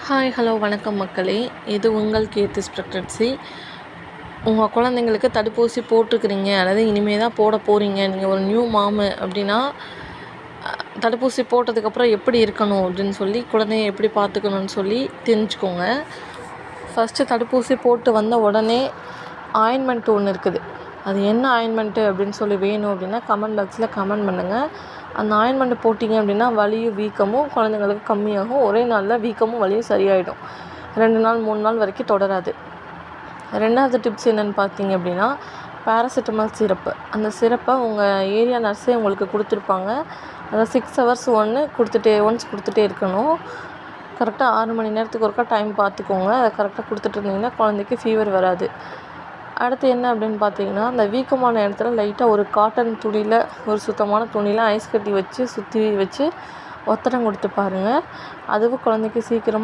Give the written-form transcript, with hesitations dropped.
Hi hello வணக்கம் மக்களே. இது உங்கள் கீர்த்திஸ் ப்ரெக்னன்சி. உங்கள் குழந்தைங்களுக்கு தடுப்பூசி போட்டிருக்கிறீங்க அல்லது இனிமேல் தான் போட போகிறீங்க, நீங்கள் ஒரு நியூ மாமு அப்படின்னா தடுப்பூசி போட்டதுக்கப்புறம் எப்படி இருக்கணும் அப்படின்னு சொல்லி, குழந்தைய எப்படி பார்த்துக்கணுன்னு சொல்லி தெரிஞ்சுக்கோங்க. ஃபஸ்ட்டு தடுப்பூசி போட்டு வந்த உடனே ஆயின்மெண்ட் ஒன்று இருக்குது. அது என்ன ஆயின்மெண்ட்டு அப்படின்னு சொல்லி வேணும் அப்படின்னா கமெண்ட் பாக்ஸில் கமெண்ட் பண்ணுங்கள். அந்த ஆயின்மெண்ட்டு போட்டிங்க அப்படின்னா வலியும் வீக்கமும் குழந்தைங்களுக்கு கம்மியாகும். ஒரே நாளில் வீக்கமும் வலியும் சரியாயிடும். 2 நாள் 3 நாள் வரைக்கும் தொடராது. 2வது டிப்ஸ் என்னென்னு பார்த்தீங்க அப்படின்னா பேராசிட்டமால் சிரப்பு. அந்த சிரப்பை உங்கள் ஏரியா நர்ஸே உங்களுக்கு கொடுத்துருப்பாங்க. அதை 6 ஹவர்ஸ் ஒன்ஸ் கொடுத்துட்டே இருக்கணும். கரெக்டாக 6 மணி நேரத்துக்கு ஒருக்கா டைம் பார்த்துக்கோங்க. அதை கரெக்டாக கொடுத்துட்டு இருந்தீங்கன்னா குழந்தைக்கு ஃபீவர் வராது. அடுத்து என்ன அப்படின்னு பார்த்தீங்கன்னா, அந்த வீக்கமான இடத்துல லைட்டாக ஒரு காட்டன் துணியில், ஒரு சுத்தமான துணியில் ஐஸ் கட்டி வச்சு சுற்றி வச்சு ஒத்தடம் கொடுத்து பாருங்கள். அதுவும் குழந்தைக்கு சீக்கிரம்